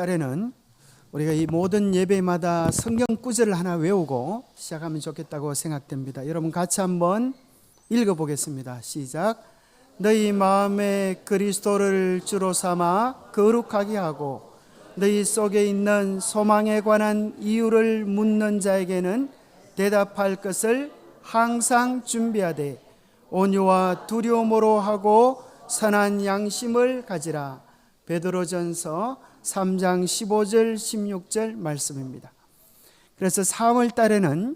달에는 우리가 이 모든 예배마다 성경 구절을 하나 외우고 시작하면 좋겠다고 생각됩니다. 여러분 같이 한번 읽어보겠습니다. 시작. 너희 마음에 그리스도를 주로 삼아 거룩하게 하고 너희 속에 있는 소망에 관한 이유를 묻는 자에게는 대답할 것을 항상 준비하되 온유와 두려움으로 하고 선한 양심을 가지라. 베드로전서 3장 15절 16절 말씀입니다. 그래서 4월 달에는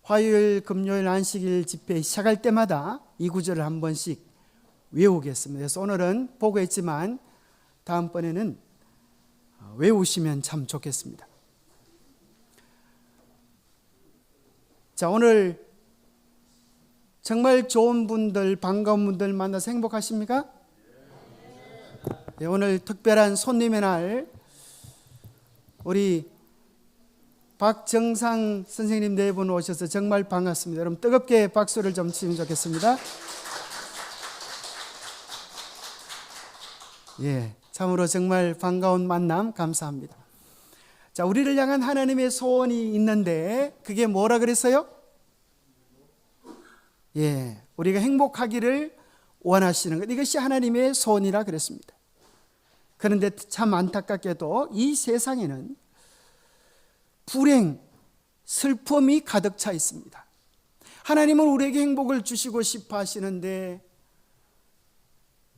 화요일 금요일 안식일 집회 시작할 때마다 이 구절을 한 번씩 외우겠습니다. 그래서 오늘은 보고 있지만 다음번에는 외우시면 참 좋겠습니다. 자, 오늘 정말 좋은 분들, 반가운 분들 만나서 행복하십니까? 네, 오늘 특별한 손님의 날 우리 박정상 선생님 네 분 오셔서 정말 반갑습니다. 여러분 뜨겁게 박수를 좀 치면 좋겠습니다. 예, 참으로 정말 반가운 만남 감사합니다. 자, 우리를 향한 하나님의 소원이 있는데 그게 뭐라 그랬어요? 예, 우리가 행복하기를 원하시는 것, 이것이 하나님의 소원이라 그랬습니다. 그런데 참 안타깝게도 이 세상에는 불행, 슬픔이 가득 차 있습니다. 하나님은 우리에게 행복을 주시고 싶어 하시는데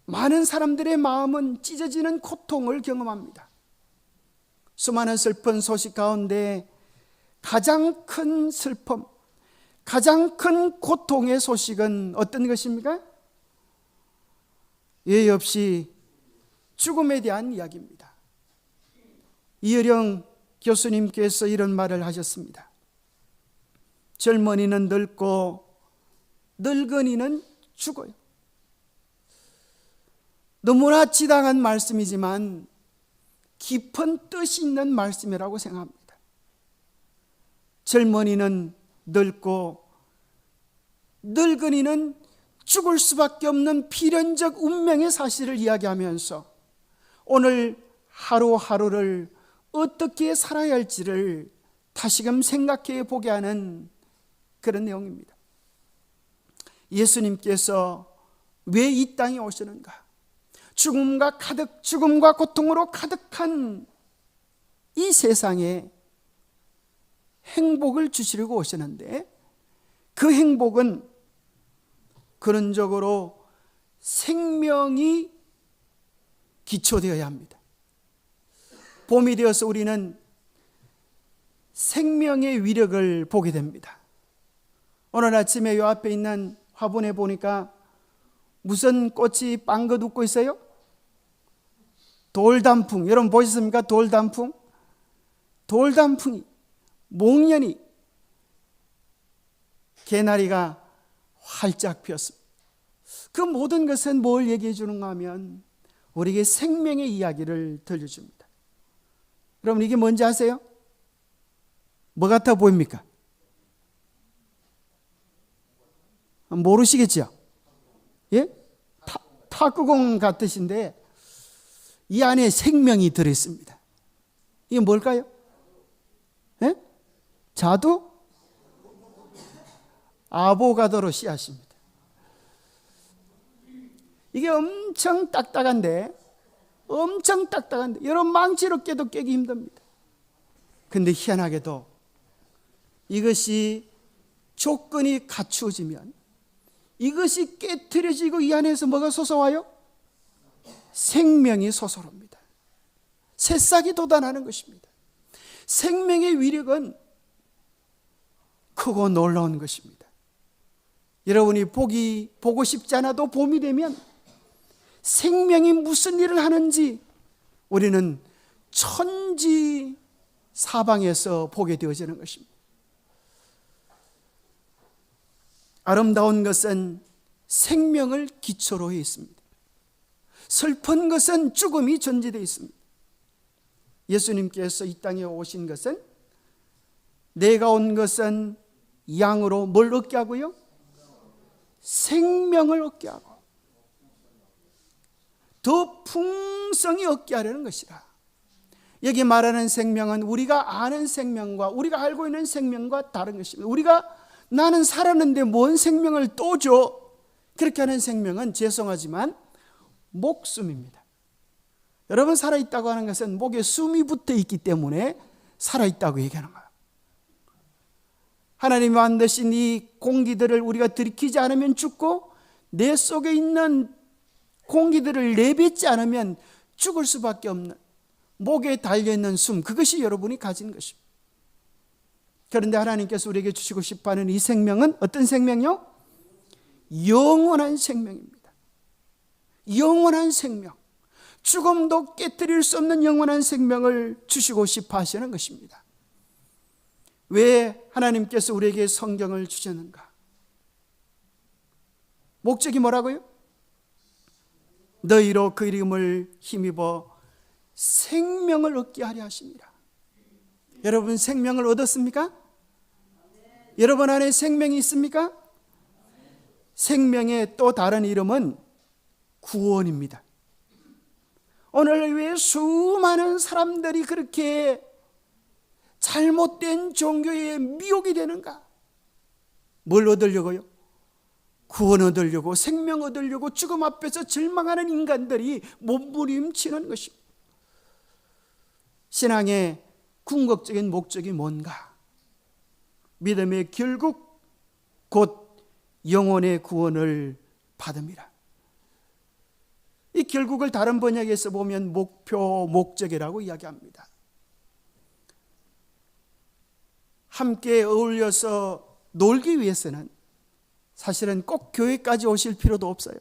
많은 사람들의 마음은 찢어지는 고통을 경험합니다. 수많은 슬픈 소식 가운데 가장 큰 슬픔, 가장 큰 고통의 소식은 어떤 것입니까? 예의 없이 죽음에 대한 이야기입니다. 이어령 교수님께서 이런 말을 하셨습니다. 젊은이는 늙고 늙은이는 죽어요. 너무나 지당한 말씀이지만 깊은 뜻이 있는 말씀이라고 생각합니다. 젊은이는 늙고 늙은이는 죽을 수밖에 없는 필연적 운명의 사실을 이야기하면서 오늘 하루하루를 어떻게 살아야 할지를 다시금 생각해 보게 하는 그런 내용입니다. 예수님께서 왜 이 땅에 오시는가? 죽음과 고통으로 가득한 이 세상에 행복을 주시려고 오시는데 그 행복은 근원적으로 생명이 기초되어야 합니다. 봄이 되어서 우리는 생명의 위력을 보게 됩니다. 오늘 아침에 이 앞에 있는 화분에 보니까 무슨 꽃이 빵긋 웃고 있어요? 돌단풍. 여러분 보셨습니까? 돌단풍. 돌단풍이, 목련이, 개나리가 활짝 피었습니다. 그 모든 것은 뭘 얘기해 주는가 하면 우리에게 생명의 이야기를 들려줍니다. 여러분 이게 뭔지 아세요? 뭐 같아 보입니까? 모르시겠죠? 예? 탁구공 같으신데 이 안에 생명이 들어있습니다. 이게 뭘까요? 예? 자두? 아보가도로 씨앗입니다. 이게 엄청 딱딱한데 여러분 망치로 깨도 깨기 힘듭니다. 그런데 희한하게도 이것이 조건이 갖추어지면 이것이 깨트려지고 이 안에서 뭐가 솟아와요? 생명이 솟아옵니다. 새싹이 돋아나는 것입니다. 생명의 위력은 크고 놀라운 것입니다. 여러분이 보고 싶지 않아도 봄이 되면 생명이 무슨 일을 하는지 우리는 천지 사방에서 보게 되어지는 것입니다. 아름다운 것은 생명을 기초로 해 있습니다. 슬픈 것은 죽음이 전제되어 있습니다. 예수님께서 이 땅에 오신 것은 내가 온 것은 양으로 뭘 얻게 하고요? 생명을 얻게 하고 더 풍성히 얻게 하려는 것이라. 여기 말하는 생명은 우리가 아는 생명과 우리가 알고 있는 생명과 다른 것입니다. 우리가 나는 살았는데 뭔 생명을 또 줘? 그렇게 하는 생명은 죄송하지만 목숨입니다. 여러분, 살아있다고 하는 것은 목에 숨이 붙어 있기 때문에 살아있다고 얘기하는 거예요. 하나님이 만드신 이 공기들을 우리가 들이키지 않으면 죽고 내 속에 있는 공기들을 내뱉지 않으면 죽을 수밖에 없는 목에 달려있는 숨, 그것이 여러분이 가진 것입니다. 그런데 하나님께서 우리에게 주시고 싶어하는 이 생명은 어떤 생명이요? 영원한 생명입니다. 영원한 생명, 죽음도 깨뜨릴 수 없는 영원한 생명을 주시고 싶어 하시는 것입니다. 왜 하나님께서 우리에게 성경을 주셨는가? 목적이 뭐라고요? 너희로 그 이름을 힘입어 생명을 얻게 하려 하십니다. 여러분, 생명을 얻었습니까? 여러분 안에 생명이 있습니까? 생명의 또 다른 이름은 구원입니다. 오늘 왜 수많은 사람들이 그렇게 잘못된 종교에 미혹이 되는가? 뭘 얻으려고요? 구원 얻으려고, 생명 얻으려고 죽음 앞에서 절망하는 인간들이 몸부림치는 것입니다. 신앙의 궁극적인 목적이 뭔가? 믿음의 결국 곧 영혼의 구원을 받음이라. 이 결국을 다른 번역에서 보면 목표, 목적이라고 이야기합니다. 함께 어울려서 놀기 위해서는 사실은 꼭 교회까지 오실 필요도 없어요.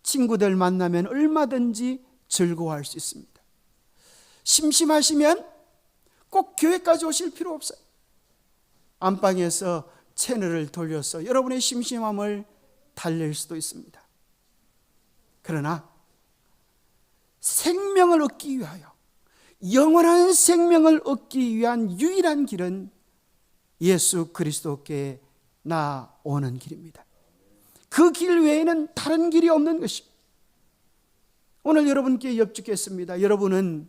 친구들 만나면 얼마든지 즐거워할 수 있습니다. 심심하시면 꼭 교회까지 오실 필요 없어요. 안방에서 채널을 돌려서 여러분의 심심함을 달랠 수도 있습니다. 그러나 생명을 얻기 위하여, 영원한 생명을 얻기 위한 유일한 길은 예수 그리스도께 나오는 길입니다. 그 길 외에는 다른 길이 없는 것입니다. 오늘 여러분께 여쭙겠습니다. 여러분은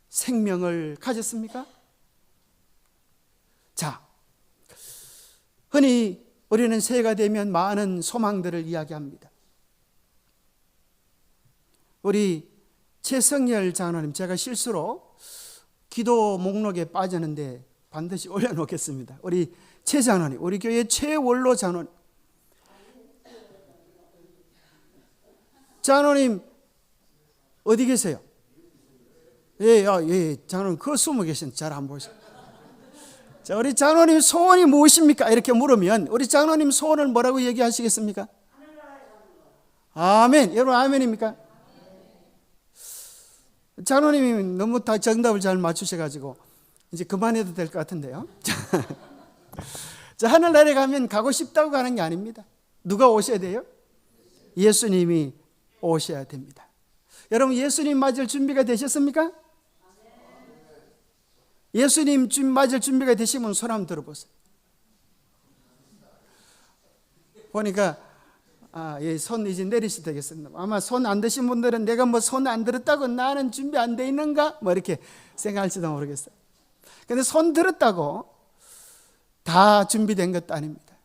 생명을 가졌습니까? 자, 흔히 우리는 새해가 되면 많은 소망들을 이야기합니다. 우리 최성열 장로님, 제가 실수로 기도 목록에 빠졌는데 반드시 올려놓겠습니다. 우리 최 장로님, 우리 교회 최원로 장로님. 장로님 어디 계세요? 예, 장로님 그 숨어 계신 잘 안 보이세요? 자, 우리 장로님 소원이 무엇입니까? 이렇게 물으면 우리 장로님 소원을 뭐라고 얘기하시겠습니까? 아멘. 여러분 아멘입니까? 장로님이 너무 다 정답을 잘 맞추셔가지고 이제 그만해도 될 것 같은데요. 자, 하늘나라에 가면 가고 싶다고 가는 게 아닙니다. 누가 오셔야 돼요? 예수님이 오셔야 됩니다. 여러분, 예수님 맞을 준비가 되셨습니까? 예수님 맞을 준비가 되시면 손 한번 들어보세요. 보니까 손 이제 내리셔도 되겠습니다. 아마 손 안 드신 분들은 내가 뭐 손 안 들었다고 나는 준비 안 돼 있는가? 뭐 이렇게 생각할지도 모르겠어요. 근데 손 들었다고 다 준비된 것도 아닙니다.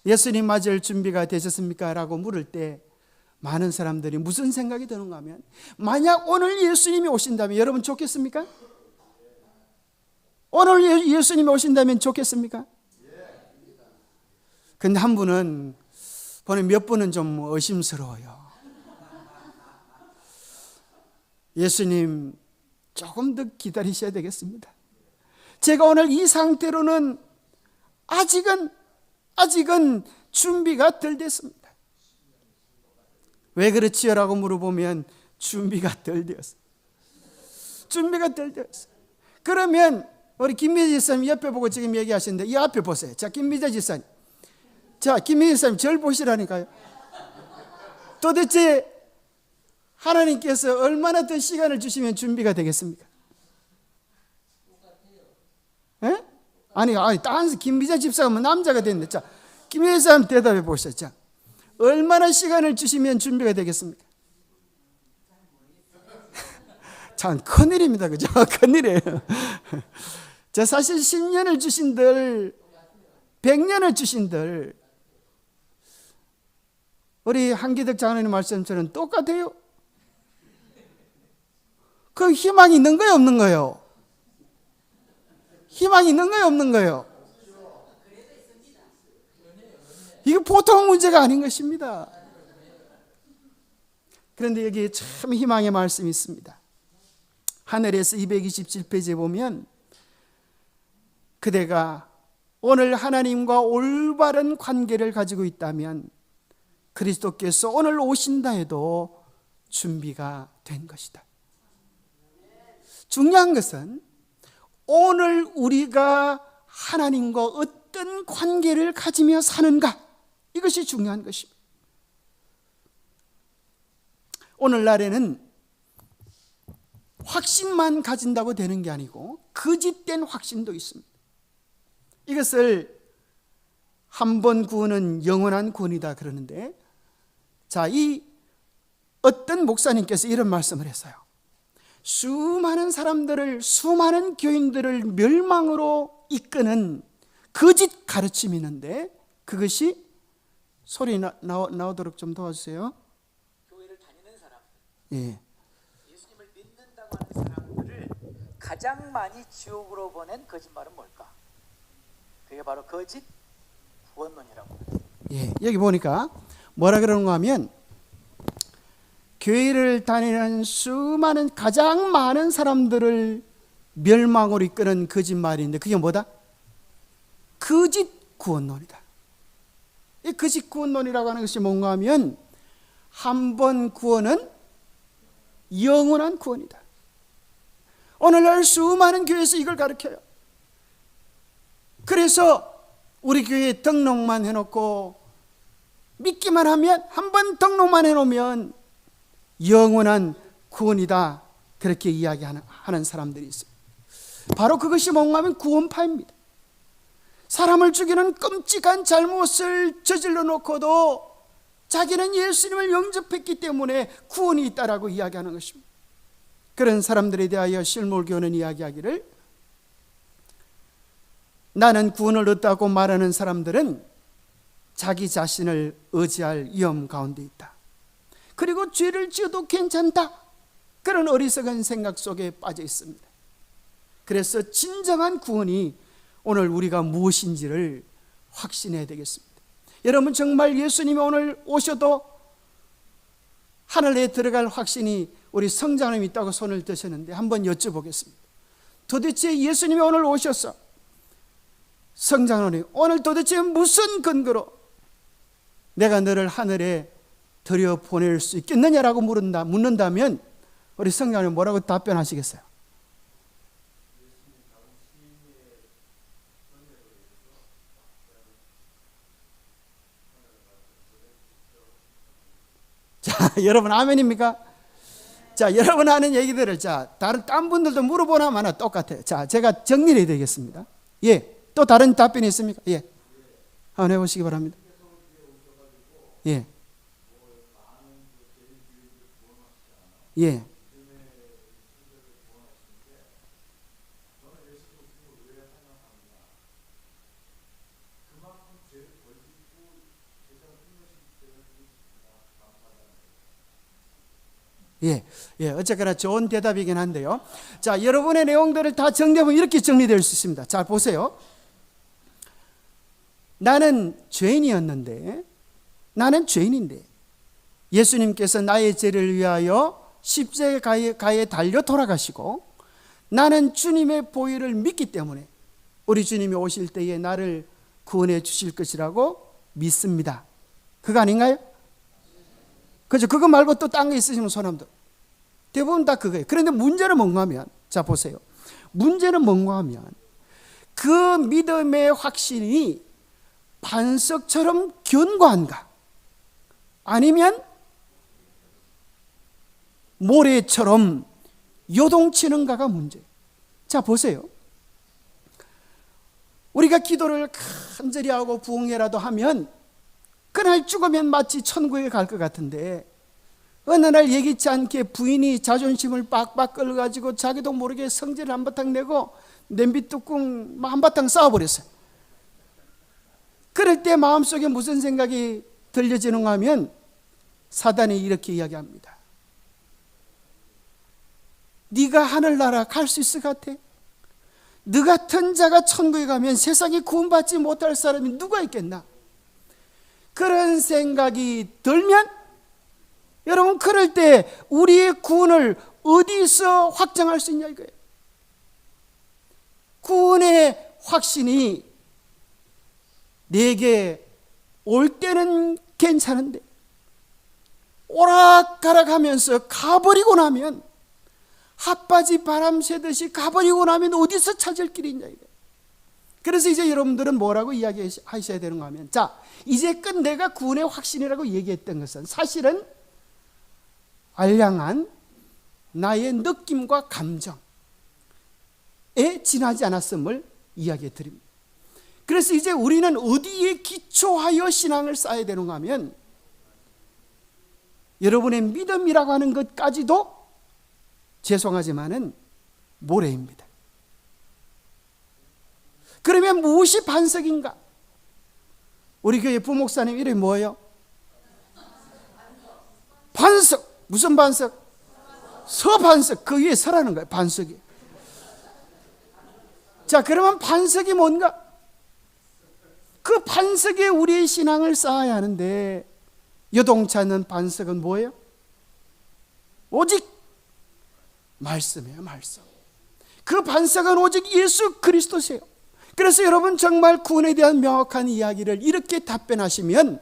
예수님 맞을 준비가 되셨습니까? 라고 물을 때 많은 사람들이 무슨 생각이 드는가 하면, 만약 오늘 예수님이 오신다면 여러분 좋겠습니까? 오늘 예수님이 오신다면 좋겠습니까? 근데 한 분은 보니 몇 분은 좀 의심스러워요. 예수님 조금 더 기다리셔야 되겠습니다. 제가 오늘 이 상태로는 아직은 준비가 덜 됐습니다. 왜 그렇지요? 라고 물어보면 준비가 덜 되었어요. 준비가 덜 되었어요. 그러면 우리 김미재 지사님 옆에 보고 지금 얘기하시는데 이 앞에 보세요. 자, 김미재 지사님. 자, 김미재 지사님 절 보시라니까요. 도대체 하나님께서 얼마나 더 시간을 주시면 준비가 되겠습니까? 예? 아니, 딴 김미재 집사가 뭐 남자가 됐는데, 자, 김미재 지사님 대답해 보시죠. 자, 얼마나 시간을 주시면 준비가 되겠습니까? 참 큰일입니다. 그죠? 큰일이에요. 저 사실 10년을 주신들 100년을 주신들 우리 한기덕 장로님 말씀처럼 똑같아요. 그 희망이 있는 거예요, 없는 거예요? 희망이 있는 거예요, 없는 거예요? 이거 보통 문제가 아닌 것입니다. 그런데 여기에 참 희망의 말씀이 있습니다. 하늘에서 227페이지에 보면 그대가 오늘 하나님과 올바른 관계를 가지고 있다면 그리스도께서 오늘 오신다 해도 준비가 된 것이다. 중요한 것은 오늘 우리가 하나님과 어떤 관계를 가지며 사는가, 이것이 중요한 것입니다. 오늘날에는 확신만 가진다고 되는 게 아니고 거짓된 확신도 있습니다. 이것을 한 번 구원은 영원한 구원이다 그러는데, 자, 이 어떤 목사님께서 이런 말씀을 했어요. 수많은 사람들을, 수많은 교인들을 멸망으로 이끄는 거짓 가르침이 있는데, 그것이 소리 나오도록 좀 도와주세요. 교회를 다니는 사람들, 예. 예수님을 믿는다고 하는 사람들을 가장 많이 지옥으로 보낸 거짓말은 뭘까? 그게 바로 거짓 구원론이라고 합니다. 예, 여기 보니까 뭐라 그러는가 하면, 교회를 다니는 수많은, 가장 많은 사람들을 멸망으로 이끄는 거짓말인데, 그게 뭐다? 거짓 구원론이다. 이 거짓 구원론이라고 하는 것이 뭔가 하면, 한 번 구원은 영원한 구원이다. 오늘날 수많은 교회에서 이걸 가르쳐요. 그래서 우리 교회에 등록만 해놓고 믿기만 하면, 한 번 등록만 해놓으면 영원한 구원이다, 그렇게 이야기하는 사람들이 있어요. 바로 그것이 뭔가 하면 구원파입니다. 사람을 죽이는 끔찍한 잘못을 저질러 놓고도 자기는 예수님을 영접했기 때문에 구원이 있다라고 이야기하는 것입니다. 그런 사람들에 대하여 실물교는 이야기하기를, 나는 구원을 얻다고 말하는 사람들은 자기 자신을 의지할 위험 가운데 있다. 그리고 죄를 지어도 괜찮다, 그런 어리석은 생각 속에 빠져 있습니다. 그래서 진정한 구원이 오늘 우리가 무엇인지를 확신해야 되겠습니다. 여러분, 정말 예수님이 오늘 오셔도 하늘에 들어갈 확신이 우리 성장님이 있다고 손을 드셨는데, 한번 여쭤보겠습니다. 도대체 예수님이 오늘 오셔서, 성장로님 오늘 도대체 무슨 근거로 내가 너를 하늘에 들여보낼 수 있겠느냐라고 묻는다면 우리 성장님 뭐라고 답변하시겠어요? 자, 여러분 아멘입니까? 자, 여러분 하는 얘기들을, 자, 딴 분들도 물어보나 마나 똑같아요. 자, 제가 정리를 해드리겠습니다. 예, 또 다른 답변이 있습니까? 예, 한번 해보시기 바랍니다. 예, 예, 예, 예, 어쨌거나 좋은 대답이긴 한데요. 자, 여러분의 내용들을 다 정리하면 이렇게 정리될 수 있습니다. 자, 보세요. 나는 죄인이었는데, 나는 죄인인데 예수님께서 나의 죄를 위하여 십자가에 달려 돌아가시고, 나는 주님의 보혈을 믿기 때문에 우리 주님이 오실 때에 나를 구원해 주실 것이라고 믿습니다. 그거 아닌가요? 그죠? 그거 말고 또 딴 거 있으시면 손 한번 들어. 대부분 다 그거예요. 그런데 문제는 뭔가 하면, 자, 보세요. 문제는 뭔가 하면, 그 믿음의 확신이 반석처럼 견고한가, 아니면 모래처럼 요동치는가가 문제예요. 자, 보세요. 우리가 기도를 간절히 하고 부흥회라도 하면 그날 죽으면 마치 천국에 갈 것 같은데, 어느 날 예기치 않게 부인이 자존심을 빡빡 끌어가지고 자기도 모르게 성질을 한바탕 내고 냄비 뚜껑 한바탕 쌓아버렸어요. 그럴 때 마음속에 무슨 생각이 들려지는가 하면 사단이 이렇게 이야기합니다. 네가 하늘나라 갈 수 있을 것 같아? 너 같은 자가 천국에 가면 세상에 구원받지 못할 사람이 누가 있겠나? 그런 생각이 들면 여러분, 그럴 때 우리의 구원을 어디서 확정할 수 있냐 이거예요. 구원의 확신이 내게 올 때는 괜찮은데 오락가락 하면서 가버리고 나면, 핫바지 바람 쐬듯이 가버리고 나면 어디서 찾을 길이 있냐 이거예요. 그래서 이제 여러분들은 뭐라고 이야기하셔야 되는가 하면, 자, 이제껏 내가 구원의 확신이라고 얘기했던 것은 사실은 알량한 나의 느낌과 감정에 지나지 않았음을 이야기해 드립니다. 그래서 이제 우리는 어디에 기초하여 신앙을 쌓아야 되는가 하면, 여러분의 믿음이라고 하는 것까지도 죄송하지만은 모래입니다. 그러면 무엇이 반석인가? 우리 교회 부목사님 이름이 뭐예요? 반석. 무슨 반석? 서반석. 그 위에 서라는 거예요. 반석이. 자, 그러면 반석이 뭔가? 그 반석에 우리의 신앙을 쌓아야 하는데, 요동치 않는 반석은 뭐예요? 오직 말씀이에요. 말씀. 그 반석은 오직 예수 그리스도세요. 그래서 여러분, 정말 구원에 대한 명확한 이야기를 이렇게 답변하시면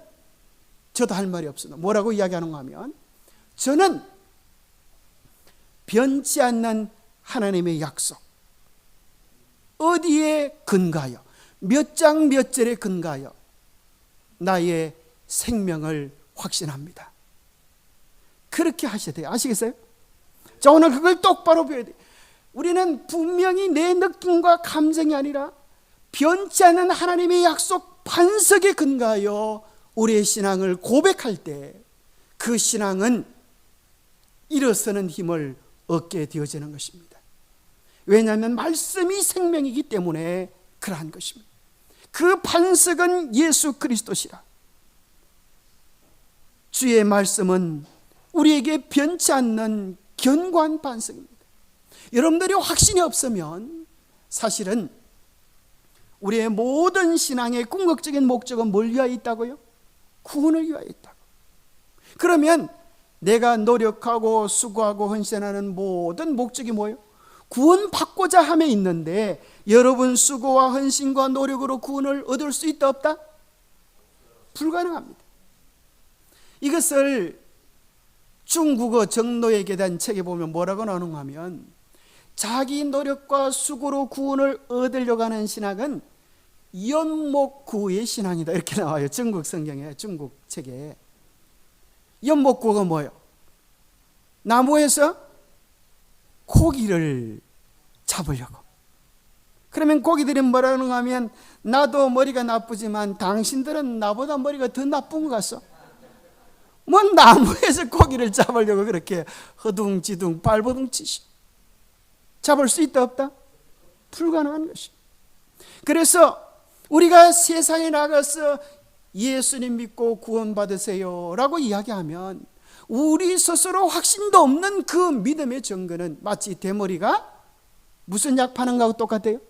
저도 할 말이 없습니다. 뭐라고 이야기하는가 하면, 저는 변치 않는 하나님의 약속, 어디에 근거하여, 몇 장 몇 절에 근거하여 나의 생명을 확신합니다. 그렇게 하셔야 돼요. 아시겠어요? 자, 오늘 그걸 똑바로 배워야 돼요. 우리는 분명히 내 느낌과 감정이 아니라 변치 않는 하나님의 약속 반석에 근거하여 우리의 신앙을 고백할 때, 그 신앙은 일어서는 힘을 얻게 되어지는 것입니다. 왜냐하면 말씀이 생명이기 때문에 그러한 것입니다. 그 반석은 예수 그리스도시라. 주의 말씀은 우리에게 변치 않는 견고한 반석입니다. 여러분들이 확신이 없으면 사실은 우리의 모든 신앙의 궁극적인 목적은 뭘 위하여 있다고요? 구원을 위하여 있다고. 그러면 내가 노력하고 수고하고 헌신하는 모든 목적이 뭐예요? 구원받고자 함에 있는데, 여러분 수고와 헌신과 노력으로 구원을 얻을 수 있다 없다? 불가능합니다. 이것을 중국어 정로의 계단 책에 보면 뭐라고 나오는가 하면, 자기 노력과 수고로 구원을 얻으려고 하는 신앙은 연목구의 신앙이다, 이렇게 나와요. 중국 성경에, 중국 책에. 연목구가 뭐예요? 나무에서 고기를 잡으려고. 그러면 고기들이 뭐라는가 하면, 나도 머리가 나쁘지만 당신들은 나보다 머리가 더 나쁜 것 같소. 뭐 나무에서 고기를 잡으려고 그렇게 허둥지둥 발버둥 치시. 잡을 수 있다 없다? 불가능한 것입니다. 그래서 우리가 세상에 나가서 예수님 믿고 구원받으세요 라고 이야기하면, 우리 스스로 확신도 없는 그 믿음의 증거는 마치 대머리가 무슨 약 파는 거하고 똑같아요?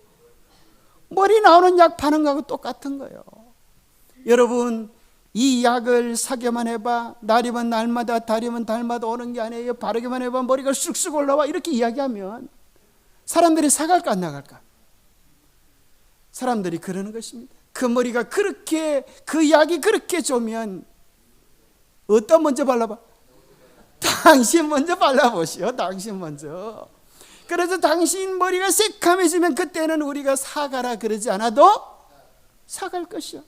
머리 나오는 약 파는 거하고 똑같은 거예요. 여러분, 이 약을 사기만 해봐, 날이면 날마다 달이면 달마다 오는 게 아니에요, 바르기만 해봐 머리가 쑥쑥 올라와, 이렇게 이야기하면 사람들이 사갈까 안 나갈까? 사람들이 그러는 것입니다. 그 머리가 그렇게, 그 약이 그렇게 좋으면 어디다 먼저 발라봐? 당신 먼저 발라보시오. 당신 먼저. 그래서 당신 머리가 새카매지면 그때는 우리가 사가라 그러지 않아도 사갈 것이요.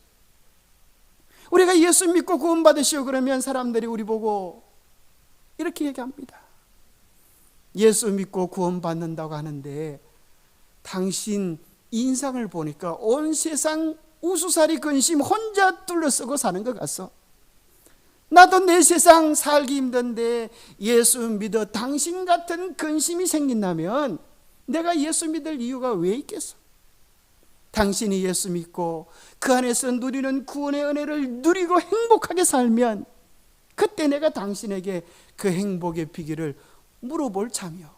우리가 예수 믿고 구원받으시오 그러면 사람들이 우리 보고 이렇게 얘기합니다. 예수 믿고 구원받는다고 하는데 당신 인상을 보니까 온 세상 우수사리 근심 혼자 둘러쓰고 사는 것 같소. 나도 내 세상 살기 힘든데 예수 믿어 당신 같은 근심이 생긴다면 내가 예수 믿을 이유가 왜 있겠어? 당신이 예수 믿고 그 안에서 누리는 구원의 은혜를 누리고 행복하게 살면 그때 내가 당신에게 그 행복의 비결을 물어볼 참이요.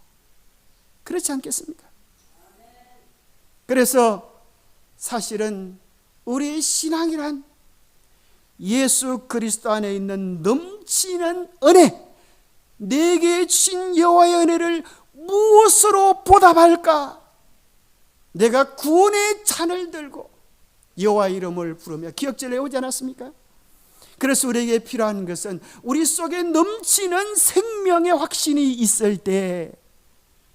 그렇지 않겠습니까? 그래서 사실은 우리의 신앙이란 예수 그리스도 안에 있는 넘치는 은혜, 내게 주신 여호와의 은혜를 무엇으로 보답할까? 내가 구원의 잔을 들고 여호와 이름을 부르며 기억절에 오지 않았습니까? 그래서 우리에게 필요한 것은 우리 속에 넘치는 생명의 확신이 있을 때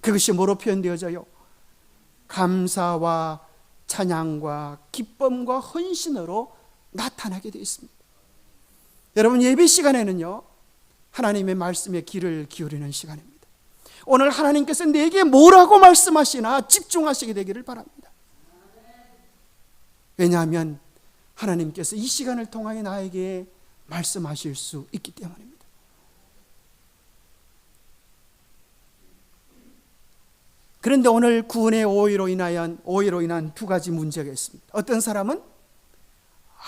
그것이 뭐로 표현되어져요? 감사와 찬양과 기쁨과 헌신으로 나타나게 되어 있습니다. 여러분, 예배 시간에는요, 하나님의 말씀에 귀를 기울이는 시간입니다. 오늘 하나님께서 내게 뭐라고 말씀하시나 집중하시게 되기를 바랍니다. 왜냐하면 하나님께서 이 시간을 통하여 나에게 말씀하실 수 있기 때문입니다. 그런데 오늘 구원의 오해로 인한 두 가지 문제가 있습니다. 어떤 사람은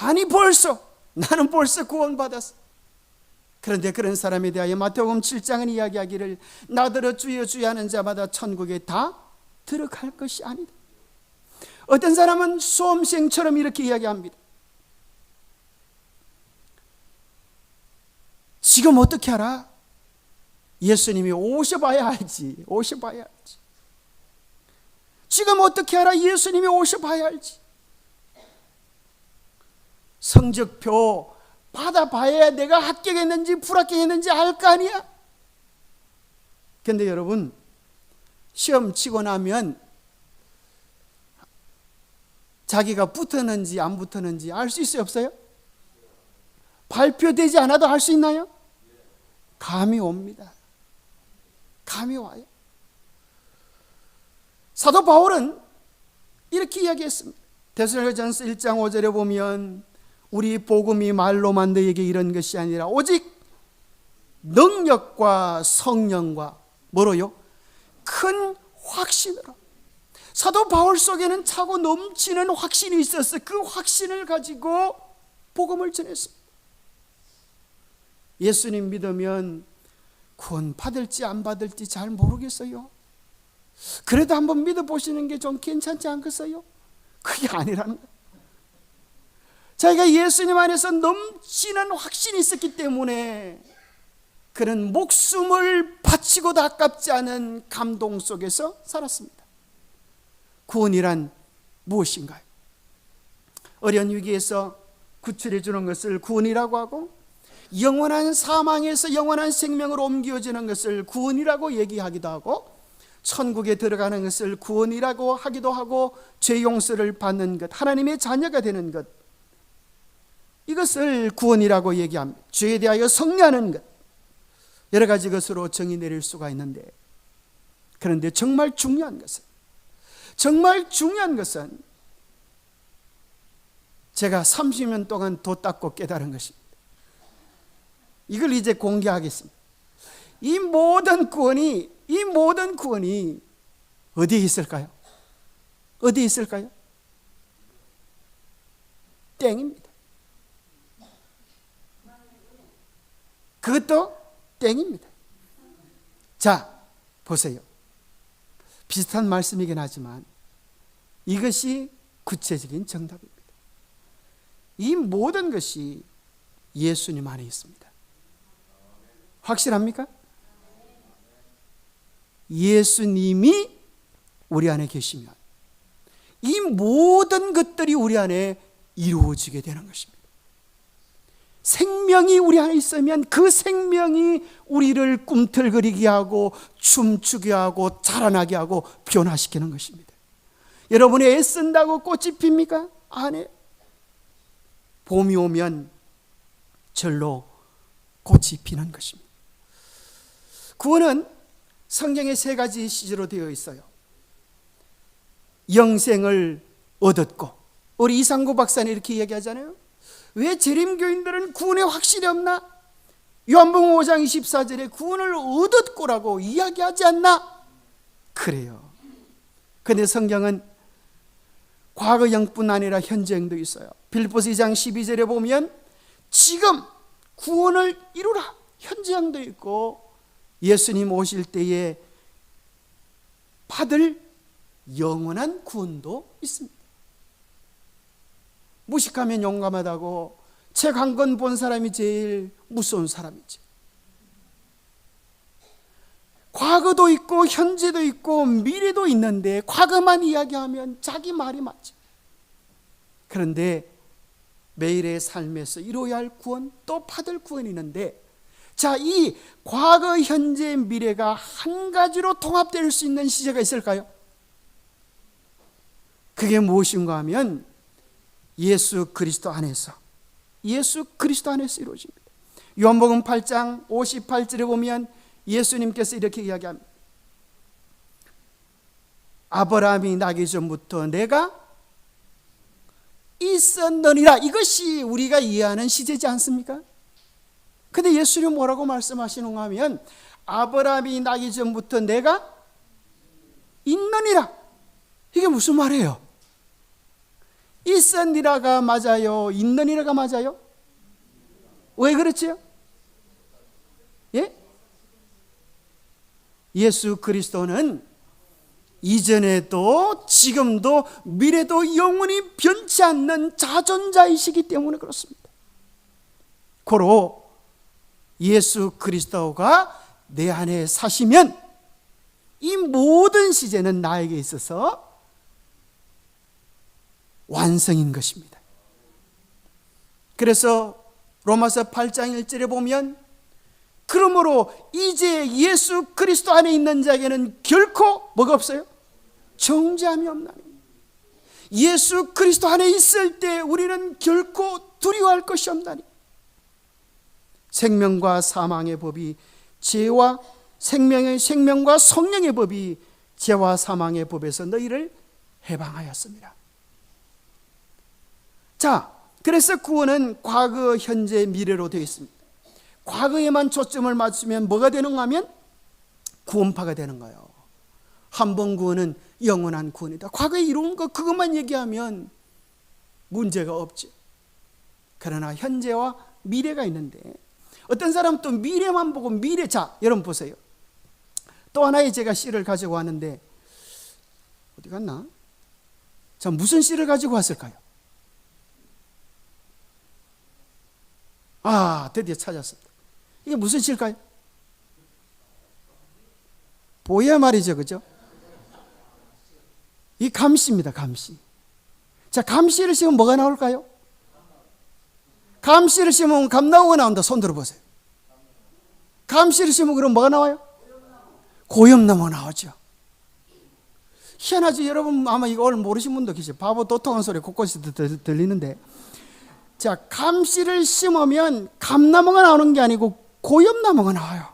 아니 나는 벌써 구원받았어. 그런데 그런 사람에 대하여 마태복음 7장은 이야기하기를 나더러 주여 주여 하는 자마다 천국에 다 들어갈 것이 아니다. 어떤 사람은 수험생처럼 이렇게 이야기합니다. 지금 어떻게 알아? 예수님이 오셔봐야 알지. 지금 어떻게 알아? 예수님이 오셔봐야 알지. 성적표 받아봐야 내가 합격했는지 불합격했는지 알 거 아니야? 그런데 여러분, 시험 치고 나면 자기가 붙었는지 안 붙었는지 알 수 있어요, 없어요? 발표되지 않아도 알 수 있나요? 감이 옵니다. 감이 와요. 사도 바울은 이렇게 이야기했습니다. 데살로니가전서 1장 5절에 보면 우리 복음이 말로만 너에게 이런 것이 아니라 오직 능력과 성령과 뭐로요? 큰 확신으로. 사도 바울 속에는 차고 넘치는 확신이 있었어. 그 확신을 가지고 복음을 전했습니다. 예수님 믿으면 구원 받을지 안 받을지 잘 모르겠어요. 그래도 한번 믿어보시는 게 좀 괜찮지 않겠어요? 그게 아니라는 거예요. 자기가 예수님 안에서 넘치는 확신이 있었기 때문에 그는 목숨을 바치고도 아깝지 않은 감동 속에서 살았습니다. 구원이란 무엇인가요? 어려운 위기에서 구출해 주는 것을 구원이라고 하고 영원한 사망에서 영원한 생명으로 옮겨지는 것을 구원이라고 얘기하기도 하고 천국에 들어가는 것을 구원이라고 하기도 하고 죄 용서를 받는 것, 하나님의 자녀가 되는 것, 이것을 구원이라고 얘기합니다. 죄에 대하여 성례하는 것, 여러 가지 것으로 정의 내릴 수가 있는데, 그런데 정말 중요한 것은 제가 30년 동안 도 닦고 깨달은 것입니다. 이걸 이제 공개하겠습니다. 이 모든 구원이 어디에 있을까요? 어디에 있을까요? 땡입니다. 그것도 땡입니다. 자, 보세요. 비슷한 말씀이긴 하지만 이것이 구체적인 정답입니다. 이 모든 것이 예수님 안에 있습니다. 확실합니까? 예수님이 우리 안에 계시면 이 모든 것들이 우리 안에 이루어지게 되는 것입니다. 생명이 우리 안에 있으면 그 생명이 우리를 꿈틀거리게 하고 춤추게 하고 자라나게 하고 변화시키는 것입니다. 여러분이 애쓴다고 꽃이 핍니까? 아니에요. 봄이 오면 절로 꽃이 피는 것입니다. 구원은 성경에 세 가지 시제로 되어 있어요. 영생을 얻었고, 우리 이상구 박사는 이렇게 얘기하잖아요. 왜 재림교인들은 구원의 확신이 없나? 요한복음 5장 24절에 구원을 얻었고라고 이야기하지 않나? 그래요. 그런데 성경은 과거형뿐 아니라 현재형도 있어요. 빌립보서 2장 12절에 보면 지금 구원을 이루라, 현재형도 있고 예수님 오실 때에 받을 영원한 구원도 있습니다. 무식하면 용감하다고 책 한 권 본 사람이 제일 무서운 사람이지. 과거도 있고 현재도 있고 미래도 있는데 과거만 이야기하면 자기 말이 맞지. 그런데 매일의 삶에서 이루어야 할 구원, 또 받을 구원이 있는데, 자, 이 과거, 현재, 미래가 한 가지로 통합될 수 있는 시제가 있을까요? 그게 무엇인가 하면 예수 그리스도 안에서 이루어집니다. 요한복음 8장 58절에 보면 예수님께서 이렇게 이야기합니다. 아브라함이 나기 전부터 내가 있었느니라. 이것이 우리가 이해하는 시제지 않습니까? 근데 예수님은 뭐라고 말씀하시는가 하면 아브라함이 나기 전부터 내가 있느니라. 이게 무슨 말이에요? 있었니라가 맞아요? 있느니라가 맞아요? 왜 그렇지요? 예? 예수 그리스도는 이전에도 지금도 미래도 영원히 변치 않는 자존자이시기 때문에 그렇습니다. 고로 예수 그리스도가 내 안에 사시면 이 모든 시제는 나에게 있어서 완성인 것입니다. 그래서 로마서 8장 1절에 보면 그러므로 이제 예수 그리스도 안에 있는 자에게는 결코 뭐가 없어요? 정죄함이 없나니. 예수 그리스도 안에 있을 때 우리는 결코 두려워할 것이 없나니. 생명과 사망의 법이 죄와 생명과 성령의 법이 죄와 사망의 법에서 너희를 해방하였습니다. 자, 그래서 구원은 과거, 현재, 미래로 되어 있습니다. 과거에만 초점을 맞추면 뭐가 되는가 하면 구원파가 되는 거예요. 한 번 구원은 영원한 구원이다. 과거에 이룬 거 그것만 얘기하면 문제가 없지. 그러나 현재와 미래가 있는데 어떤 사람은 또 미래만 보고 자, 여러분 보세요. 또 하나의 제가 씨를 가지고 왔는데 어디 갔나? 자, 무슨 씨를 가지고 왔을까요? 드디어 찾았습니다. 이게 무슨 씨일까요? 보야 말이죠, 그죠? 이 감씨입니다, 감씨. 자, 감씨를 심으면 뭐가 나올까요? 감씨를 심으면 감나무가 나온다. 손 들어보세요. 감씨를 심으면 그럼 뭐가 나와요? 고염나무가 나오죠. 희한하지. 여러분 아마 이거 오늘 모르신 분도 계시죠. 바보 도통한 소리 곳곳에 들리는데, 자, 감씨를 심으면 감나무가 나오는 게 아니고 고염나무가 나와요.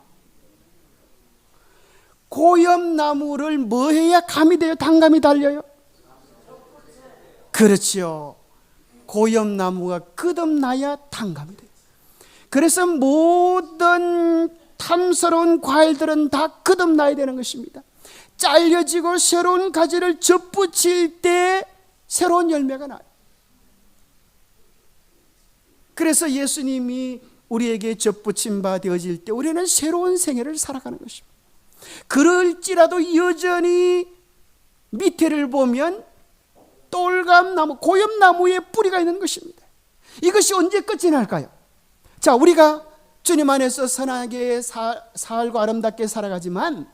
고염나무를 뭐 해야 감이 돼요? 단감이 달려요? 그렇지요. 고염나무가 거듭나야 단감이 돼요. 그래서 모든 탐스러운 과일들은 다 거듭나야 되는 것입니다. 잘려지고 새로운 가지를 접붙일 때 새로운 열매가 나요. 그래서 예수님이 우리에게 접붙임 바 되어질 때 우리는 새로운 생애를 살아가는 것입니다. 그럴지라도 여전히 밑에를 보면 똘감나무, 고염나무의 뿌리가 있는 것입니다. 이것이 언제 끝이 날까요? 자, 우리가 주님 안에서 선하게 살고 아름답게 살아가지만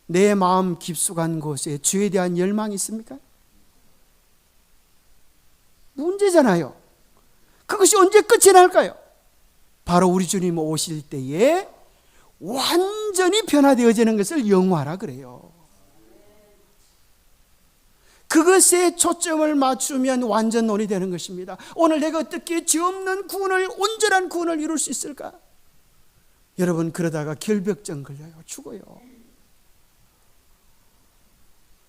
내 마음 깊숙한 곳에 주에 대한 열망이 있습니까? 문제잖아요. 그것이 언제 끝이 날까요? 바로 우리 주님 오실 때에 완전히 변화되어지는 것을 영화라 그래요. 그것에 초점을 맞추면 완전론이 되는 것입니다. 오늘 내가 어떻게 죄 없는 구원을, 온전한 구원을 이룰 수 있을까? 여러분, 그러다가 결벽증 걸려요. 죽어요.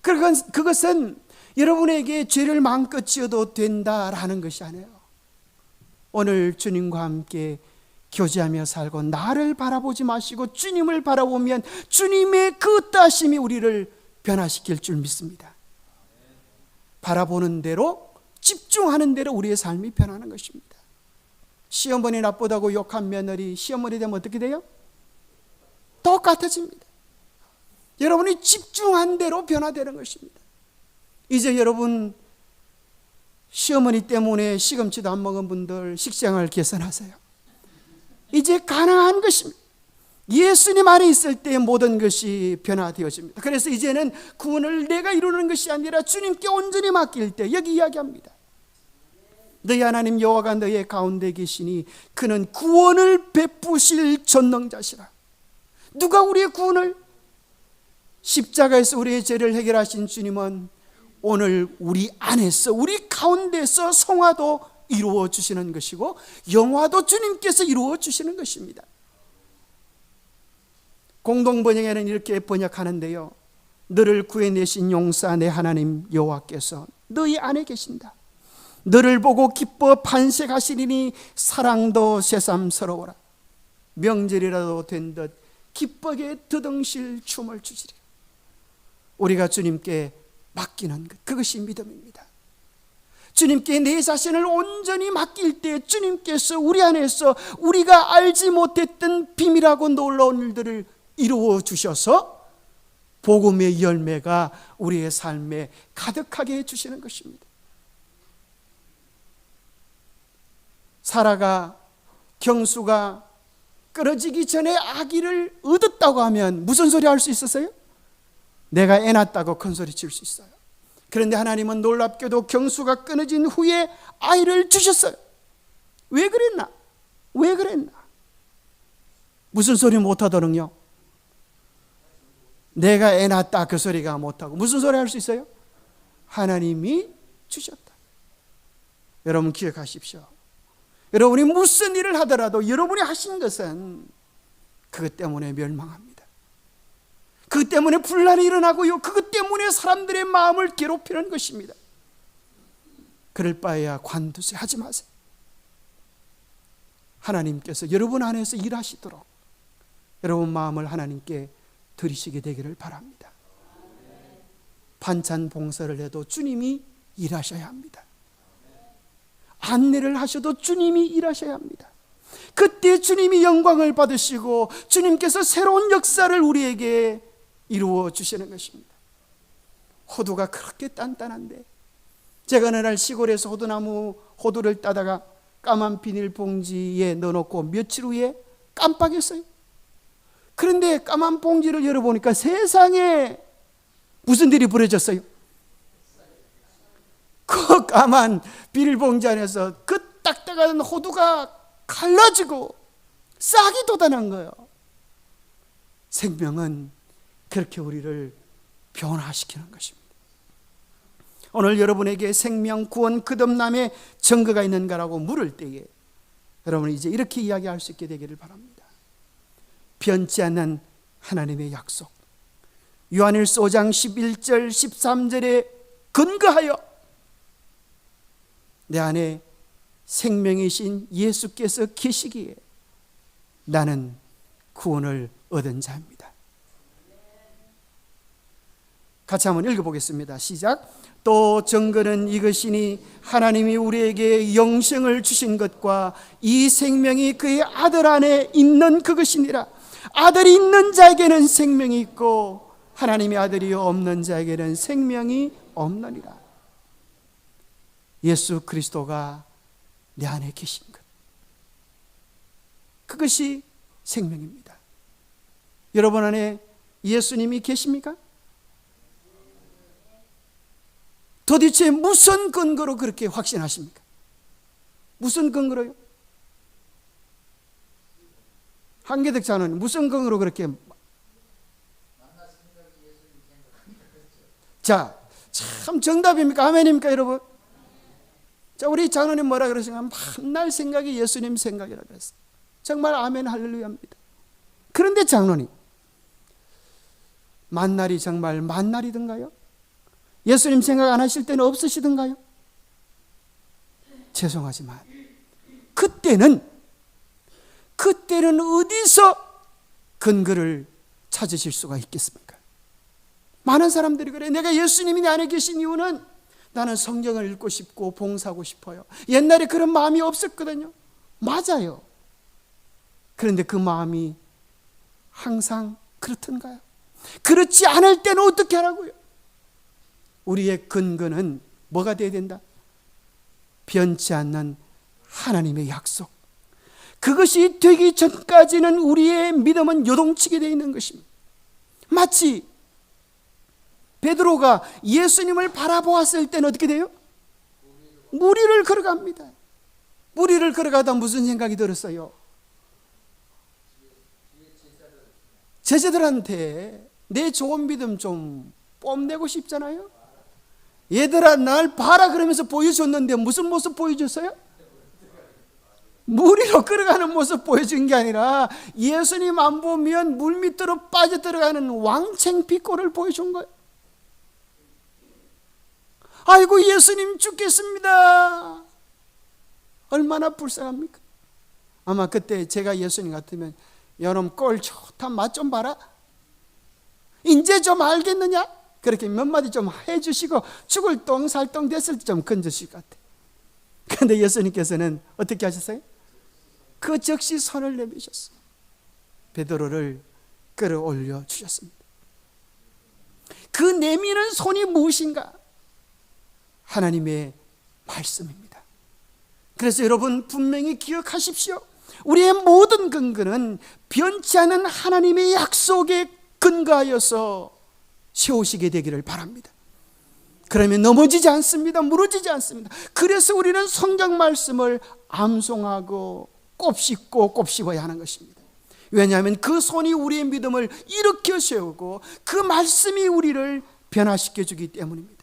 그것은 여러분에게 죄를 마음껏 지어도 된다라는 것이 아니에요. 오늘 주님과 함께 교제하며 살고 나를 바라보지 마시고 주님을 바라보면 주님의 그 따심이 우리를 변화시킬 줄 믿습니다. 바라보는 대로, 집중하는 대로 우리의 삶이 변하는 것입니다. 시어머니 나쁘다고 욕한 며느리 시어머니 되면 어떻게 돼요? 똑같아집니다. 여러분이 집중한 대로 변화되는 것입니다. 이제 여러분 시어머니 때문에 시금치도 안 먹은 분들 식생활 개선하세요. 이제 가능한 것입니다. 예수님 안에 있을 때 모든 것이 변화되어집니다. 그래서 이제는 구원을 내가 이루는 것이 아니라 주님께 온전히 맡길 때, 여기 이야기합니다. 너희 하나님 여호와가 너희 가운데 계시니 그는 구원을 베푸실 전능자시라. 누가 우리의 구원을? 십자가에서 우리의 죄를 해결하신 주님은 오늘 우리 안에서, 우리 가운데서 성화도 이루어 주시는 것이고 영화도 주님께서 이루어 주시는 것입니다. 공동번역에는 이렇게 번역하는데요, 너를 구해내신 용사 내 하나님 여호와께서 너희 안에 계신다. 너를 보고 기뻐 반색하시리니 사랑도 새삼스러워라. 명절이라도 된 듯 기쁘게 드덩실 춤을 추시리. 우리가 주님께 맡기는 것, 그것이 믿음입니다. 주님께 내 자신을 온전히 맡길 때 주님께서 우리 안에서 우리가 알지 못했던 비밀하고 놀라운 일들을 이루어 주셔서 복음의 열매가 우리의 삶에 가득하게 해주시는 것입니다. 사라가, 경수가 끊어지기 전에 아기를 얻었다고 하면 무슨 소리 할 수 있었어요? 내가 애 낳았다고 큰 소리 칠 수 있어요. 그런데 하나님은 놀랍게도 경수가 끊어진 후에 아이를 주셨어요. 왜 그랬나? 왜 그랬나? 무슨 소리 못하도록요? 내가 애 낳았다 그 소리가 못하고 무슨 소리 할 수 있어요? 하나님이 주셨다. 여러분 기억하십시오. 여러분이 무슨 일을 하더라도 여러분이 하신 것은 그것 때문에 멸망합니다. 그것 때문에 분란이 일어나고요, 그것 때문에 사람들의 마음을 괴롭히는 것입니다. 그럴 바에야 관두세요. 하지 마세요. 하나님께서 여러분 안에서 일하시도록 여러분 마음을 하나님께 드리시게 되기를 바랍니다. 반찬 봉사를 해도 주님이 일하셔야 합니다. 안내를 하셔도 주님이 일하셔야 합니다. 그때 주님이 영광을 받으시고 주님께서 새로운 역사를 우리에게 이루어 주시는 것입니다. 호두가 그렇게 단단한데 제가 어느 날 시골에서 호두를 따다가 까만 비닐봉지에 넣어놓고 며칠 후에 깜빡했어요. 그런데 까만 봉지를 열어보니까 세상에 무슨 일이 벌어졌어요? 그 까만 비닐봉지 안에서 그 딱딱한 호두가 갈라지고 싹이 돋아난 거예요. 생명은 그렇게 우리를 변화시키는 것입니다. 오늘 여러분에게 생명, 구원, 거듭남의 증거가 있는가라고 물을 때에 여러분은 이제 이렇게 이야기할 수 있게 되기를 바랍니다. 변치 않는 하나님의 약속, 요한일서 5장 11절 13절에 근거하여 내 안에 생명이신 예수께서 계시기에 나는 구원을 얻은 자입니다. 같이 한번 읽어보겠습니다. 시작. 또 증거는 이것이니 하나님이 우리에게 영생을 주신 것과 이 생명이 그의 아들 안에 있는 그것이니라. 아들이 있는 자에게는 생명이 있고 하나님의 아들이 없는 자에게는 생명이 없느니라. 예수 그리스도가 내 안에 계신 것, 그것이 생명입니다. 여러분 안에 예수님이 계십니까? 도대체 무슨 근거로 그렇게 확신하십니까? 무슨 근거로요? 한계덕 장로님 무슨 근거로 그렇게? 자, 참 정답입니까? 아멘입니까 여러분? 자, 우리 장로님 뭐라 그러시냐면 만날 생각이 예수님 생각이라 그랬어요. 정말 아멘 할렐루야입니다. 그런데 장로님, 만날이 정말 만날이던가요? 예수님 생각 안 하실 때는 없으시던가요? 죄송하지만 그때는 그때는 어디서 근거를 찾으실 수가 있겠습니까? 많은 사람들이 그래. 내가 예수님이 내 안에 계신 이유는 나는 성경을 읽고 싶고 봉사하고 싶어요. 옛날에 그런 마음이 없었거든요. 맞아요. 그런데 그 마음이 항상 그렇던가요? 그렇지 않을 때는 어떻게 하라고요? 우리의 근거는 뭐가 되어야 된다? 변치 않는 하나님의 약속. 그것이 되기 전까지는 우리의 믿음은 요동치게 되어 있는 것입니다. 마치 베드로가 예수님을 바라보았을 때는 어떻게 돼요? 무리를 걸어갑니다. 무리를 걸어가다 무슨 생각이 들었어요? 제자들한테 내 좋은 믿음 좀 뽐내고 싶잖아요. 얘들아 날 봐라 그러면서 보여줬는데 무슨 모습 보여줬어요? 무리로 끌어가는 모습 보여준 게 아니라 예수님 안 보면 물밑으로 빠져들어가는 왕챙피꼴을 보여준 거예요. 아이고 예수님 죽겠습니다. 얼마나 불쌍합니까? 아마 그때 제가 예수님 같으면 여놈 꼴 좋다 맛 좀 봐라. 이제 좀 알겠느냐? 그렇게 몇 마디 좀 해주시고 죽을 똥살똥 됐을 때 좀 건져주실 것 같아요. 그런데 예수님께서는 어떻게 하셨어요? 그 즉시 손을 내미셨어요. 베드로를 끌어올려 주셨습니다. 그 내미는 손이 무엇인가? 하나님의 말씀입니다. 그래서 여러분 분명히 기억하십시오. 우리의 모든 근거는 변치 않은 하나님의 약속에 근거하여서 세우시게 되기를 바랍니다. 그러면 넘어지지 않습니다. 무너지지 않습니다. 그래서 우리는 성경 말씀을 암송하고 곱씹고 곱씹어야 하는 것입니다. 왜냐하면 그 손이 우리의 믿음을 일으켜 세우고 그 말씀이 우리를 변화시켜 주기 때문입니다.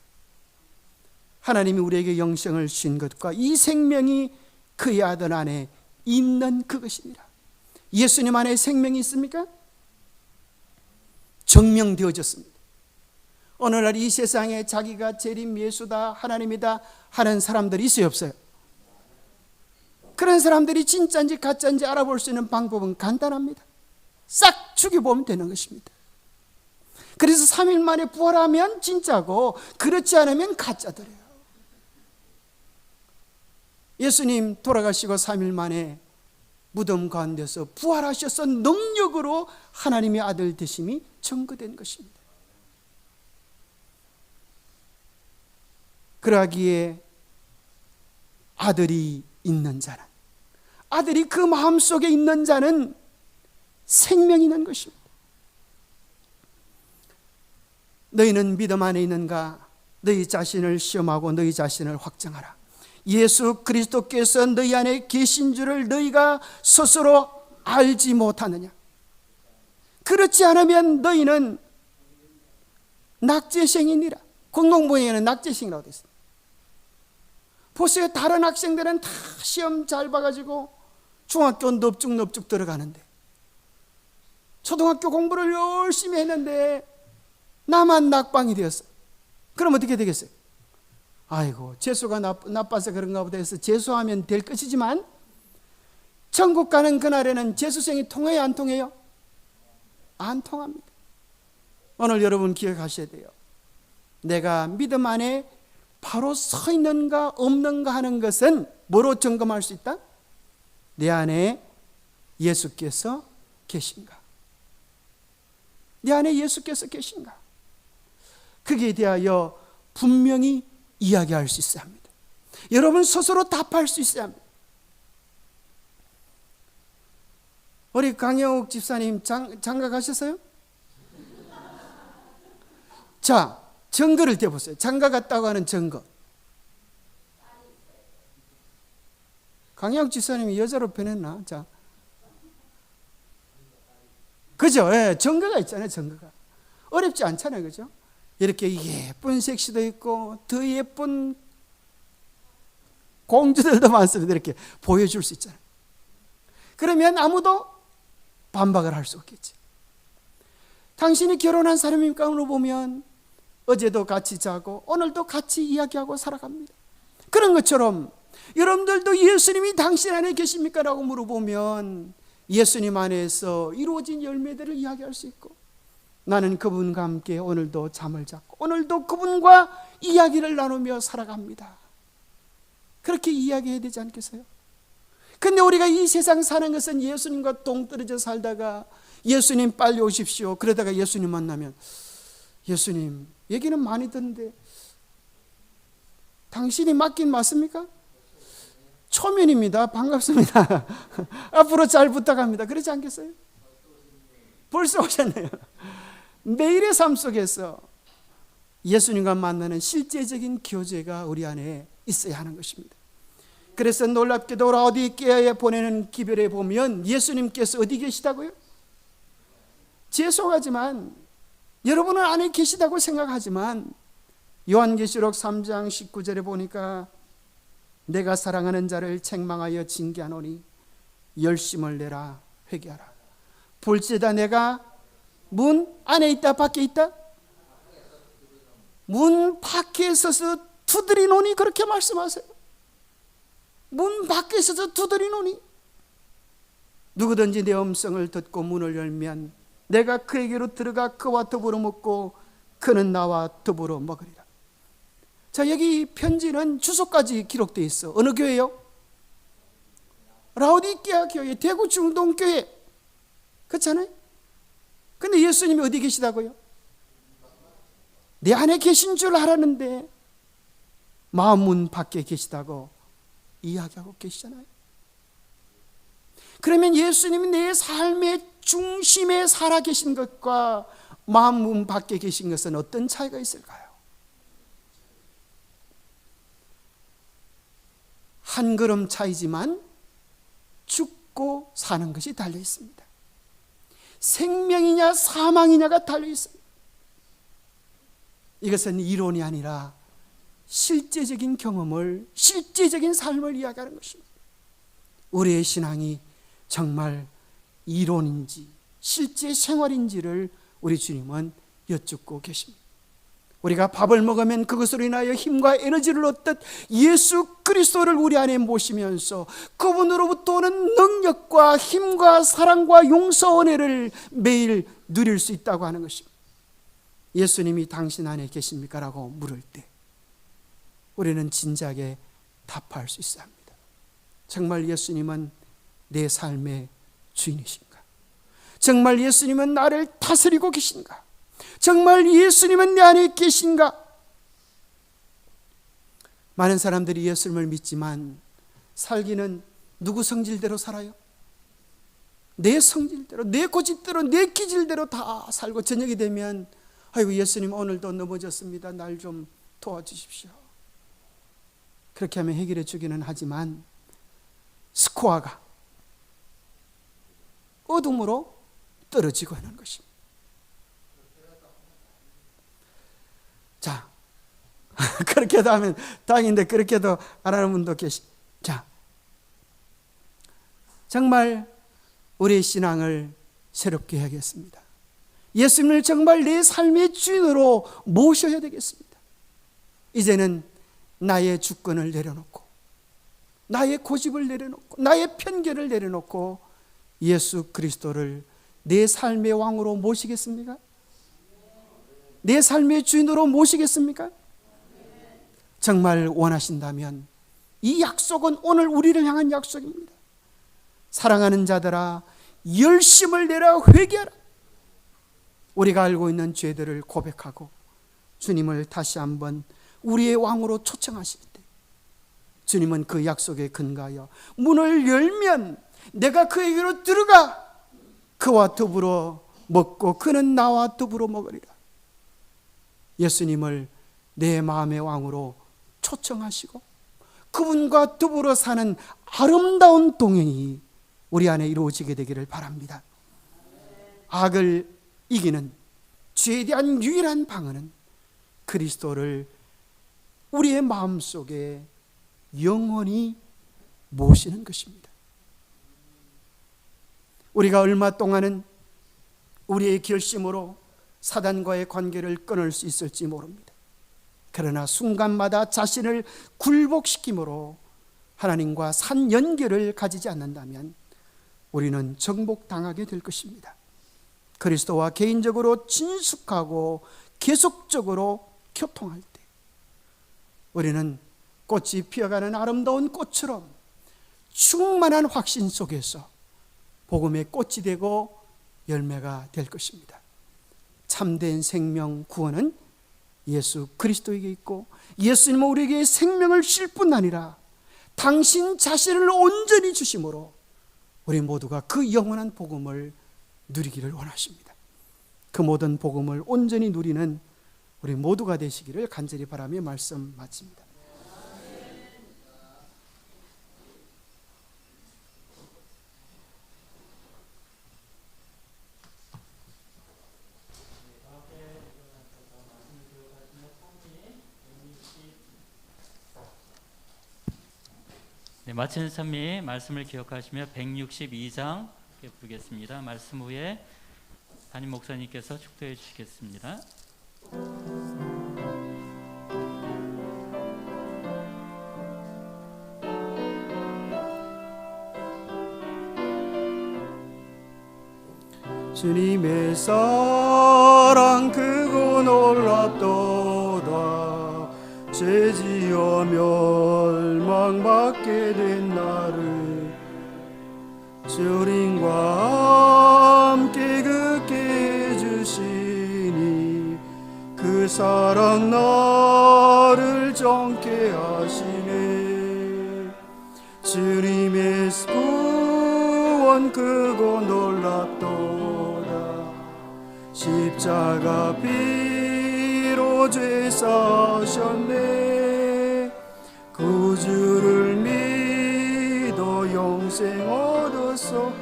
하나님이 우리에게 영생을 주신 것과 이 생명이 그의 아들 안에 있는 그것입니다. 예수님 안에 생명이 있습니까? 증명되어졌습니다. 어느 날 이 세상에 자기가 재림 예수다 하나님이다 하는 사람들이 있어요 없어요? 그런 사람들이 진짜인지 가짜인지 알아볼 수 있는 방법은 간단합니다. 싹 죽여보면 되는 것입니다. 그래서 3일 만에 부활하면 진짜고 그렇지 않으면 가짜들이에요. 예수님 돌아가시고 3일 만에 무덤 가운데서 부활하셔서 능력으로 하나님의 아들 되심이 증거된 것입니다. 그러기에 아들이 있는 자는, 아들이 그 마음속에 있는 자는 생명이 있는 것입니다. 너희는 믿음 안에 있는가? 너희 자신을 시험하고 너희 자신을 확정하라. 예수 그리스도께서 너희 안에 계신 줄을 너희가 스스로 알지 못하느냐? 그렇지 않으면 너희는 낙제생이니라. 공동부에는 낙제생이라고 되어 있습니다. 보세요. 다른 학생들은 다 시험 잘 봐가지고 중학교 넙죽넙죽 들어가는데, 초등학교 공부를 열심히 했는데 나만 낙방이 되었어요. 그럼 어떻게 되겠어요? 아이고 재수가 나빠서 그런가 보다 해서 재수하면 될 것이지만 천국 가는 그날에는 재수생이 통해요 안 통해요? 안 통합니다. 오늘 여러분 기억하셔야 돼요. 내가 믿음 안에 바로 서 있는가 없는가 하는 것은 뭐로 점검할 수 있다? 내 안에 예수께서 계신가? 내 안에 예수께서 계신가? 거기에 대하여 분명히 이야기할 수 있어야 합니다. 여러분 스스로 답할 수 있어야 합니다. 우리 강영욱 집사님 장가 가셨어요? 자, 증거를 대보세요. 장가 갔다고 하는 증거. 강영욱 집사님이 여자로 변했나? 자, 그죠? 예, 증거가 있잖아요. 증거가 어렵지 않잖아요, 그죠? 이렇게 예쁜 섹시도 있고 더 예쁜 공주들도 많습니다. 이렇게 보여줄 수 있잖아요. 그러면 아무도 반박을 할 수 없겠지. 당신이 결혼한 사람입니까? 물어보면 어제도 같이 자고 오늘도 같이 이야기하고 살아갑니다. 그런 것처럼 여러분들도 예수님이 당신 안에 계십니까? 라고 물어보면 예수님 안에서 이루어진 열매들을 이야기할 수 있고, 나는 그분과 함께 오늘도 잠을 잤고 오늘도 그분과 이야기를 나누며 살아갑니다. 그렇게 이야기해야 되지 않겠어요? 근데 우리가 이 세상 사는 것은 예수님과 동떨어져 살다가 예수님 빨리 오십시오, 그러다가 예수님 만나면 예수님 얘기는 많이 듣는데 당신이 맞긴 맞습니까? 초면입니다. 반갑습니다. 앞으로 잘 부탁합니다. 그렇지 않겠어요? 벌써 오셨네요. 매일의 삶 속에서 예수님과 만나는 실제적인 교제가 우리 안에 있어야 하는 것입니다. 그래서 놀랍게도 라오디게아에 보내는 기별에 보면 예수님께서 어디 계시다고요? 죄송하지만 여러분은 안에 계시다고 생각하지만 요한계시록 3장 19절에 보니까 내가 사랑하는 자를 책망하여 징계하노니 열심을 내라, 회개하라. 볼지다 내가 문 안에 있다 밖에 있다? 문 밖에 서서 두드리노니, 그렇게 말씀하세요. 문 밖에 서서 두드리노니, 누구든지 내 음성을 듣고 문을 열면 내가 그에게로 들어가 그와 더불어 먹고 그는 나와 더불어 먹으리라. 자, 여기 편지는 주소까지 기록되어 있어. 어느 교회요? 라오디게아 교회, 대구 중동교회. 그렇잖아요? 근데 예수님이 어디 계시다고요? 내 안에 계신 줄 알았는데 마음 문 밖에 계시다고 이야기하고 계시잖아요. 그러면 예수님이 내 삶의 중심에 살아 계신 것과 마음 문 밖에 계신 것은 어떤 차이가 있을까요? 한 걸음 차이지만 죽고 사는 것이 달려 있습니다. 생명이냐 사망이냐가 달려 있습니다. 이것은 이론이 아니라 실제적인 경험을, 실제적인 삶을 이야기하는 것입니다. 우리의 신앙이 정말 이론인지 실제 생활인지를 우리 주님은 여쭙고 계십니다. 우리가 밥을 먹으면 그것으로 인하여 힘과 에너지를 얻듯 예수 그리스도를 우리 안에 모시면서 그분으로부터 오는 능력과 힘과 사랑과 용서 은혜를 매일 누릴 수 있다고 하는 것입니다. 예수님이 당신 안에 계십니까? 라고 물을 때 우리는 진작에 답할 수 있어야 합니다. 정말 예수님은 내 삶의 주인이신가? 정말 예수님은 나를 다스리고 계신가? 정말 예수님은 내 안에 계신가? 많은 사람들이 예수님을 믿지만 살기는 누구 성질대로 살아요? 내 성질대로, 내 고집대로, 내 기질대로 다 살고 저녁이 되면 아이고 예수님 오늘도 넘어졌습니다. 날 좀 도와주십시오. 그렇게 하면 해결해 주기는 하지만 스코어가 어둠으로 떨어지고 하는 것입니다. 자, 그렇게도 하면 다행인데 그렇게도 안 하는 분도 자, 정말 우리의 신앙을 새롭게 해야겠습니다. 예수님을 정말 내 삶의 주인으로 모셔야 되겠습니다. 이제는 나의 주권을 내려놓고 나의 고집을 내려놓고 나의 편견을 내려놓고 예수 그리스도를 내 삶의 왕으로 모시겠습니까? 내 삶의 주인으로 모시겠습니까? 정말 원하신다면 이 약속은 오늘 우리를 향한 약속입니다. 사랑하는 자들아 열심을 내라, 회개하라. 우리가 알고 있는 죄들을 고백하고 주님을 다시 한번 우리의 왕으로 초청하실 때 주님은 그 약속에 근거하여 문을 열면 내가 그에게로 들어가 그와 더불어 먹고 그는 나와 더불어 먹으리라. 예수님을 내 마음의 왕으로 초청하시고 그분과 더불어 사는 아름다운 동행이 우리 안에 이루어지게 되기를 바랍니다. 악을 이기는 죄에 대한 유일한 방어는 그리스도를 우리의 마음속에 영원히 모시는 것입니다. 우리가 얼마 동안은 우리의 결심으로 사단과의 관계를 끊을 수 있을지 모릅니다. 그러나 순간마다 자신을 굴복시킴으로 하나님과 산 연결을 가지지 않는다면 우리는 정복당하게 될 것입니다. 그리스도와 개인적으로 친숙하고 계속적으로 교통할 때 우리는 꽃이 피어가는 아름다운 꽃처럼 충만한 확신 속에서 복음의 꽃이 되고 열매가 될 것입니다. 참된 생명 구원은 예수 그리스도에게 있고 예수님은 우리에게 생명을 주실 뿐 아니라 당신 자신을 온전히 주심으로 우리 모두가 그 영원한 복음을 누리기를 원하십니다. 그 모든 복음을 온전히 누리는 우리 모두가 되시기를 간절히 바라며 말씀 마칩니다. 네, 마치는 찬미 말씀을 기억하시며 162장 부르겠습니다. 말씀 후에 담임 목사님께서 축도해 주시겠습니다. 주님의 사랑 크고 놀랍도다. 죄지어 멸망받게 된 나를 주님과 함께 극게 해주시니 그 사랑 나를 정케 하시네. 주님의 구원 크고 놀랍도다. 십자가 피로 죄 사셨네. 구주를 믿어 영생 얻었으니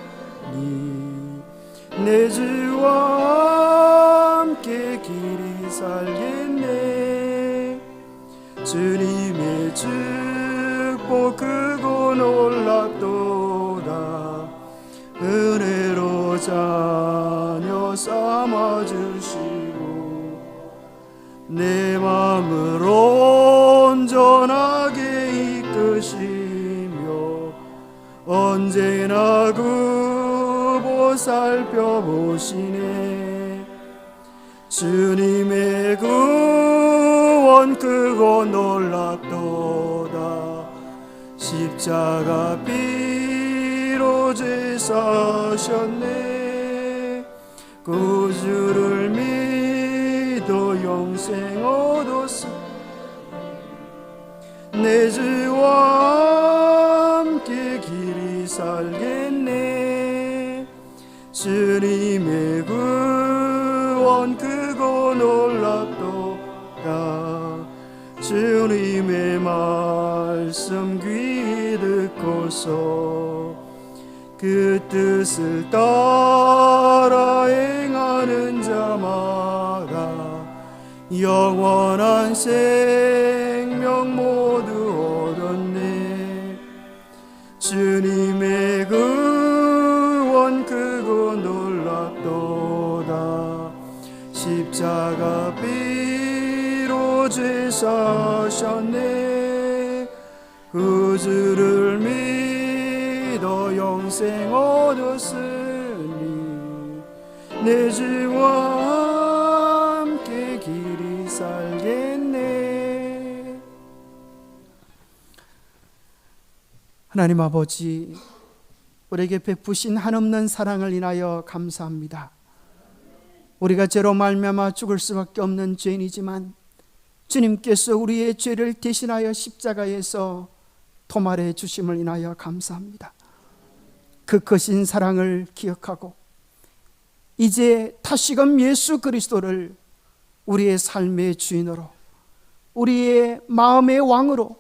내 주와 함께 길이 살겠네. 주님의 축복 크고 놀랍도다. 은혜로 자녀 삼아주시고 내 마음을 온전하게 이끄시며 언제나 굽어 살펴보시네. 주님의 구원 크고 놀랍도다. 십자가 피로 죄 사셨네. 구주를 믿어 영생 얻었으니 내 주와 함께 길이 살겠네. 주님의 구원 크고 놀랍도다. 주님의 말씀 귀 듣고서 그 뜻을 따라 행하는 자마다 영원한 생명 모두 얻었네. 주님의 구원 크고 놀랍도다. 십자가 피로 죄 사셨네. 구주를 믿어 영생 얻었으니 내 주와 함께 길이 살겠네. 하나님 아버지, 우리에게 베푸신 한없는 사랑을 인하여 감사합니다. 우리가 죄로 말미암아 죽을 수밖에 없는 죄인이지만 주님께서 우리의 죄를 대신하여 십자가에서 도말해 주심을 인하여 감사합니다. 그 크신 사랑을 기억하고 이제 다시금 예수 그리스도를 우리의 삶의 주인으로, 우리의 마음의 왕으로,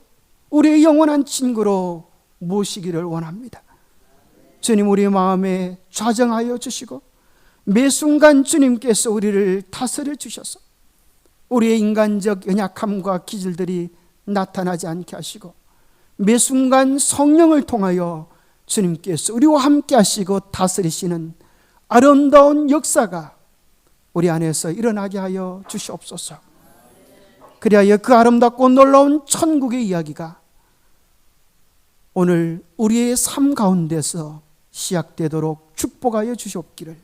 우리의 영원한 친구로 모시기를 원합니다. 주님, 우리의 마음에 좌정하여 주시고 매 순간 주님께서 우리를 다스려 주셔서 우리의 인간적 연약함과 기질들이 나타나지 않게 하시고 매 순간 성령을 통하여 주님께서 우리와 함께 하시고 다스리시는 아름다운 역사가 우리 안에서 일어나게 하여 주시옵소서. 그리하여 그 아름답고 놀라운 천국의 이야기가 오늘 우리의 삶 가운데서 시작되도록 축복하여 주시옵기를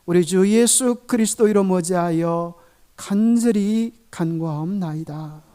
우리 주 예수 그리스도 이름 어지하여 간절히 간구하옵나이다.